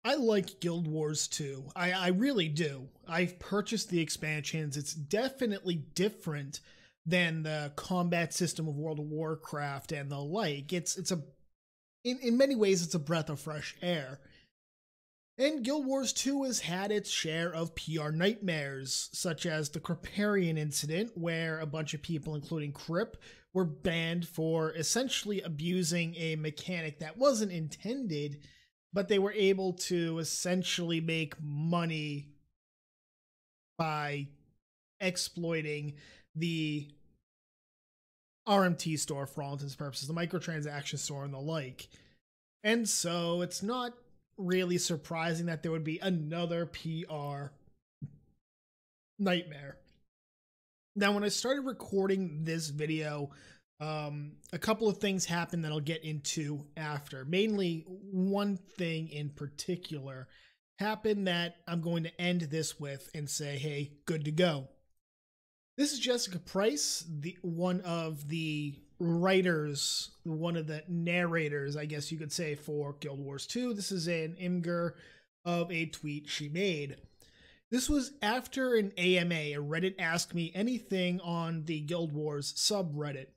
I like Guild Wars 2. I really do. I've purchased the expansions. It's definitely different than the combat system of World of Warcraft and the like. It's a in many ways it's a breath of fresh air. And Guild Wars 2 has had its share of PR nightmares, such as the Criparian incident, where a bunch of people, including Crip, were banned for essentially abusing a mechanic that wasn't intended, but they were able to essentially make money by exploiting the RMT store for all intents and purposes, the microtransaction store and the like. And so it's not really surprising that there would be another PR nightmare. Now, when I started recording this video, a couple of things happened that I'll get into after. Mainly, one thing in particular happened that I'm going to end this with and say, hey, good to go. This is Jessica Price, one of the writers, one of the narrators, I guess you could say, for Guild Wars 2. This is an imgur of a tweet she made. This was after an AMA, a Reddit Ask Me Anything on the Guild Wars subreddit.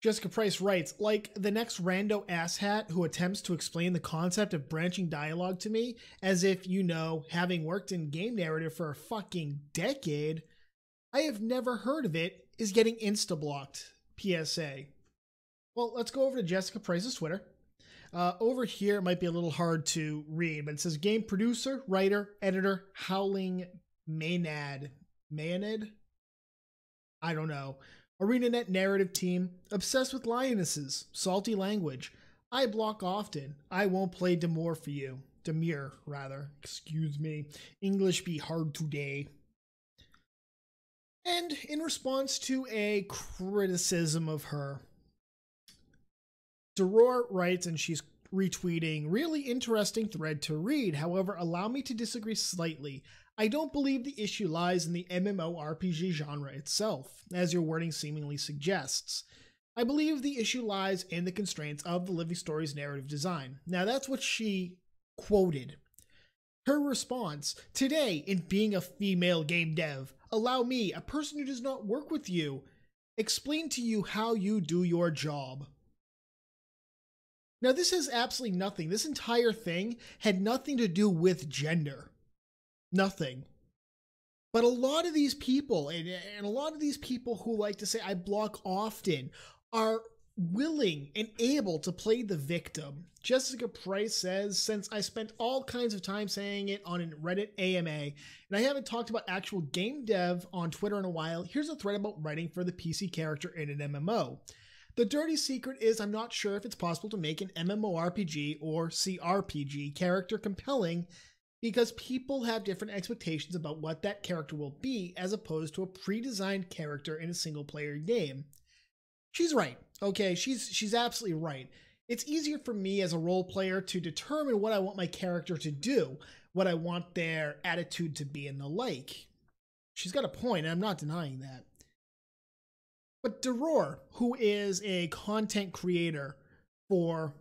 Jessica Price writes, like the next rando asshat who attempts to explain the concept of branching dialogue to me as if, you know, having worked in game narrative for a fucking decade, I have never heard of it, is getting insta-blocked. PSA. Well, let's go over to Jessica Price's Twitter. Over here, it might be a little hard to read, but it says game producer, writer, editor, Howling Maynard. I don't know. ArenaNet narrative team, obsessed with lionesses, salty language. I block often. I won't play Demure for you. Demure, rather. Excuse me. English be hard today. And in response to a criticism of her, Doror writes, and she's retweeting, really interesting thread to read. However, allow me to disagree slightly. I don't believe the issue lies in the MMORPG genre itself, as your wording seemingly suggests. I believe the issue lies in the constraints of the Living Stories narrative design. Now, that's what she quoted. Her response, today, in being a female game dev, allow me, a person who does not work with you, explain to you how you do your job. Now, this has absolutely nothing. This entire thing had nothing to do with gender. Nothing. But a lot of these people, and a lot of these people who like to say I block often, are willing and able to play the victim. Jessica Price says, since I spent all kinds of time saying it on a Reddit AMA, and I haven't talked about actual game dev on Twitter in a while, here's a thread about writing for the PC character in an MMO. The dirty secret is I'm not sure if it's possible to make an MMORPG or CRPG character compelling because people have different expectations about what that character will be as opposed to a pre-designed character in a single-player game. She's right. Okay, she's absolutely right. It's easier for me as a role player to determine what I want my character to do, what I want their attitude to be and the like. She's got a point, and I'm not denying that. But Doror, who is a content creator for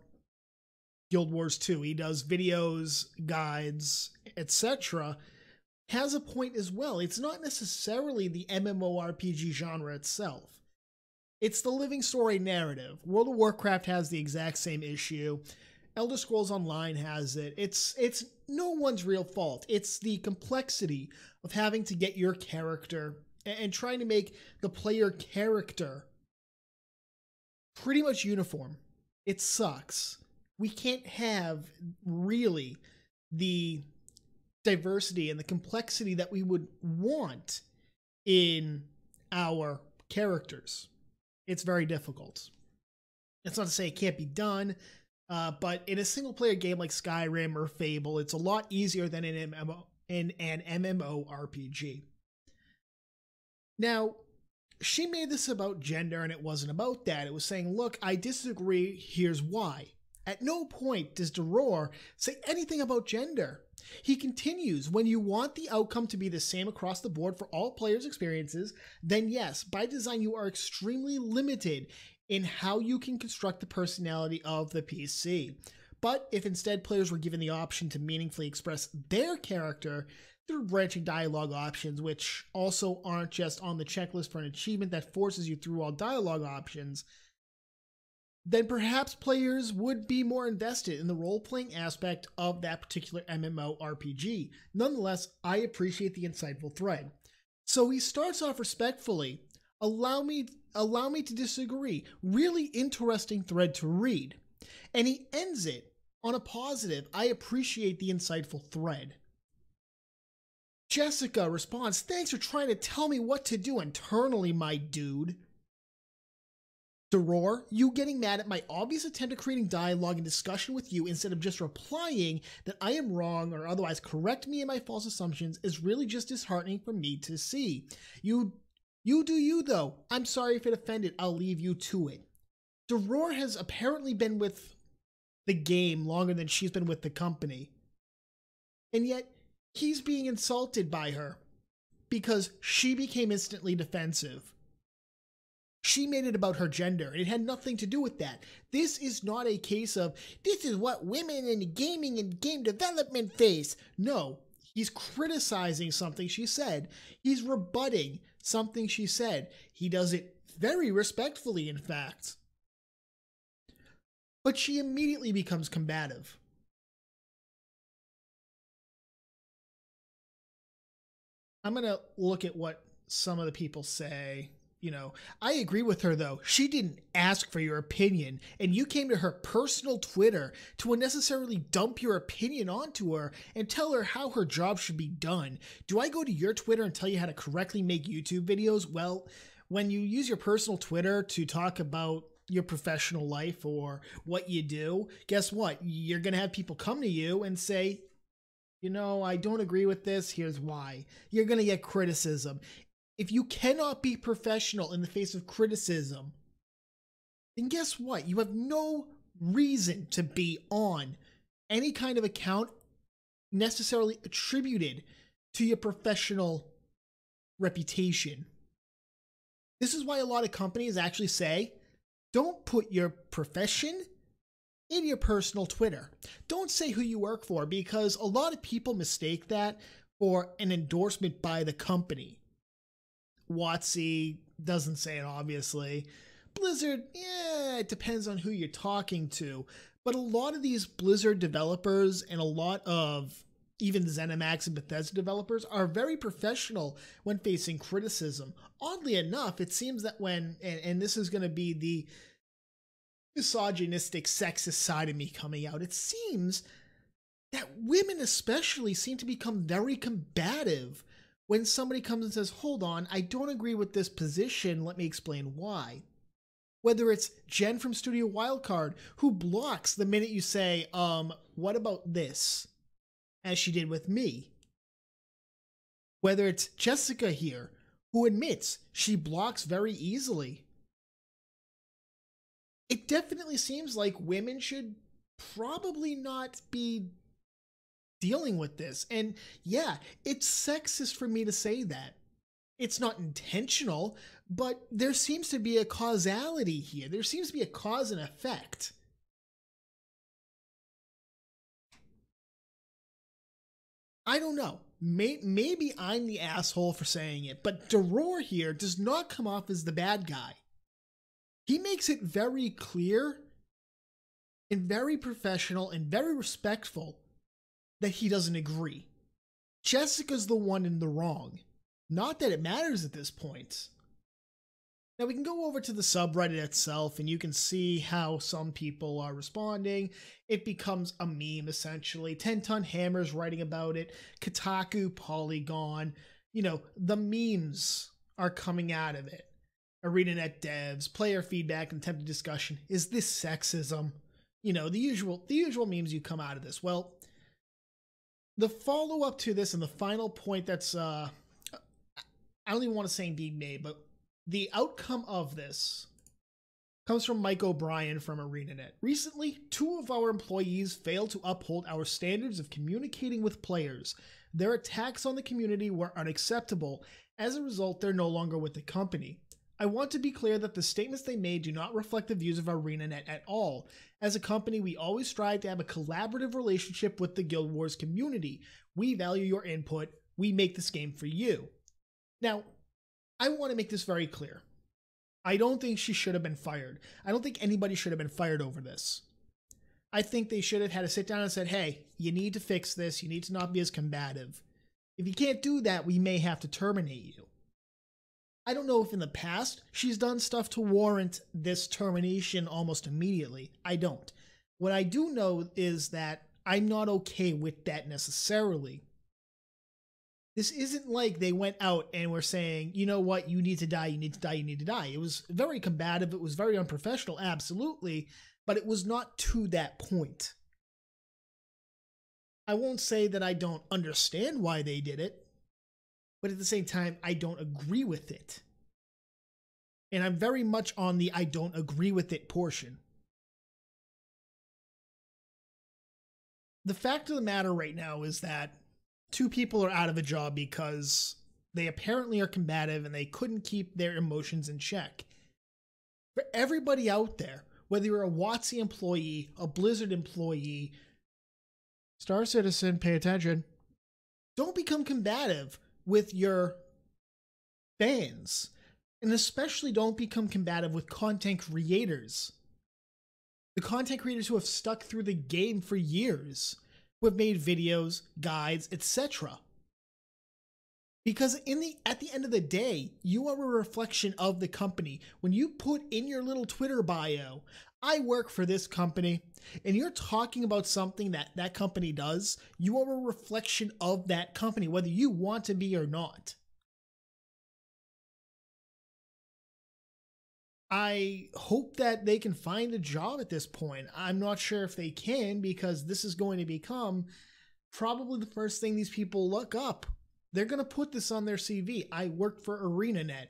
Guild Wars 2, he does videos, guides, etc., has a point as well. It's not necessarily the MMORPG genre itself. It's the living story narrative. World of Warcraft has the exact same issue. Elder Scrolls Online has it. It's no one's real fault. It's the complexity of having to get your character and trying to make the player character pretty much uniform. It sucks. We can't have really the diversity and the complexity that we would want in our characters. It's very difficult. It's not to say it can't be done, but in a single-player game like Skyrim or Fable, it's a lot easier than in an MMORPG. Now, she made this about gender, and it wasn't about that. It was saying, look, I disagree, here's why. At no point does Doror say anything about gender. He continues, when you want the outcome to be the same across the board for all players' experiences, then yes, by design you are extremely limited in how you can construct the personality of the PC. But if instead players were given the option to meaningfully express their character through branching dialogue options, which also aren't just on the checklist for an achievement that forces you through all dialogue options, then perhaps players would be more invested in the role-playing aspect of that particular MMORPG. Nonetheless, I appreciate the insightful thread. So he starts off respectfully. Allow me to disagree. Really interesting thread to read. And he ends it on a positive. I appreciate the insightful thread. Jessica responds, thanks for trying to tell me what to do internally, my dude. Doror, you getting mad at my obvious attempt at creating dialogue and discussion with you instead of just replying that I am wrong or otherwise correct me in my false assumptions is really just disheartening for me to see. You do you though. I'm sorry if it offended. I'll leave you to it. Doror has apparently been with the game longer than she's been with the company. And yet he's being insulted by her because she became instantly defensive. She made it about her gender, and it had nothing to do with that. This is not a case of, this is what women in gaming and game development face. No, he's criticizing something she said. He's rebutting something she said. He does it very respectfully, in fact. But she immediately becomes combative. I'm going to look at what some of the people say. You know, I agree with her though. She didn't ask for your opinion, and you came to her personal Twitter to unnecessarily dump your opinion onto her and tell her how her job should be done. Do I go to your Twitter and tell you how to correctly make YouTube videos? Well, when you use your personal Twitter to talk about your professional life or what you do, guess what? You're going to have people come to you and say, you know, I don't agree with this. Here's why. You're going to get criticism. If you cannot be professional in the face of criticism, then guess what? You have no reason to be on any kind of account necessarily attributed to your professional reputation. This is why a lot of companies actually say, don't put your profession in your personal Twitter. Don't say who you work for, because a lot of people mistake that for an endorsement by the company. WotC doesn't say it, obviously. Blizzard, yeah, it depends on who you're talking to. But a lot of these Blizzard developers and a lot of even ZeniMax and Bethesda developers are very professional when facing criticism. Oddly enough, it seems that when, and this is going to be the misogynistic, sexist side of me coming out, it seems that women especially seem to become very combative when somebody comes and says, hold on, I don't agree with this position, let me explain why. Whether it's Jen from Studio Wildcard, who blocks the minute you say, what about this? As she did with me. Whether it's Jessica here, who admits she blocks very easily. It definitely seems like women should probably not be dealing with this. And yeah, it's sexist for me to say that. It's not intentional, but there seems to be a causality here. There seems to be a cause and effect. I don't know. Maybe I'm the asshole for saying it, but Doror here does not come off as the bad guy. He makes it very clear and very professional and very respectful that he doesn't agree. Jessica's the one in the wrong. Not that it matters at this point. Now we can go over to the subreddit itself and you can see how some people are responding. It becomes a meme essentially. 10-Ton Hammer's writing about it. Kotaku, Polygon. You know, the memes are coming out of it. ArenaNet devs, player feedback, and attempted discussion. Is this sexism? You know, the usual memes you come out of this. Well, the follow-up to this and the final point that's, I don't even want to say being made, but the outcome of this comes from Mike O'Brien from ArenaNet. Recently, 2 of our employees failed to uphold our standards of communicating with players. Their attacks on the community were unacceptable. As a result, they're no longer with the company. I want to be clear that the statements they made do not reflect the views of ArenaNet at all. As a company, we always strive to have a collaborative relationship with the Guild Wars community. We value your input. We make this game for you. Now, I want to make this very clear. I don't think she should have been fired. I don't think anybody should have been fired over this. I think they should have had to sit down and said, hey, you need to fix this. You need to not be as combative. If you can't do that, we may have to terminate you. I don't know if in the past she's done stuff to warrant this termination almost immediately. I don't. What I do know is that I'm not okay with that necessarily. This isn't like they went out and were saying, you know what, you need to die, you need to die, you need to die. It was very combative, it was very unprofessional, absolutely, but it was not to that point. I won't say that I don't understand why they did it, but at the same time, I don't agree with it. And I'm very much on the I don't agree with it portion. The fact of the matter right now is that 2 people are out of a job because they apparently are combative and they couldn't keep their emotions in check. For everybody out there, whether you're a WotC employee, a Blizzard employee, Star Citizen, pay attention. Don't become combative with your fans. And especially don't become combative with content creators. The content creators who have stuck through the game for years, who have made videos, guides, etc. Because at the end of the day, you are a reflection of the company. When you put in your little Twitter bio, I work for this company, and you're talking about something that that company does, you are a reflection of that company, whether you want to be or not. I hope that they can find a job at this point. I'm not sure if they can, because this is going to become probably the first thing these people look up. They're going to put this on their CV. I work for ArenaNet.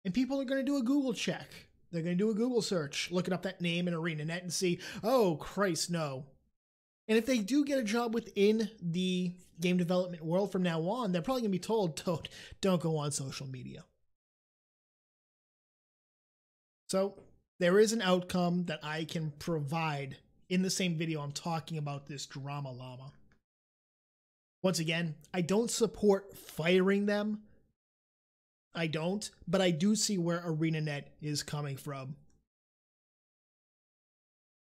And people are going to do a Google check. They're going to do a Google search, looking up that name in ArenaNet and see, oh, Christ, no. And if they do get a job within the game development world from now on, they're probably going to be told, don't go on social media. So there is an outcome that I can provide in the same video I'm talking about this drama llama. Once again, I don't support firing them. I don't, but I do see where ArenaNet is coming from.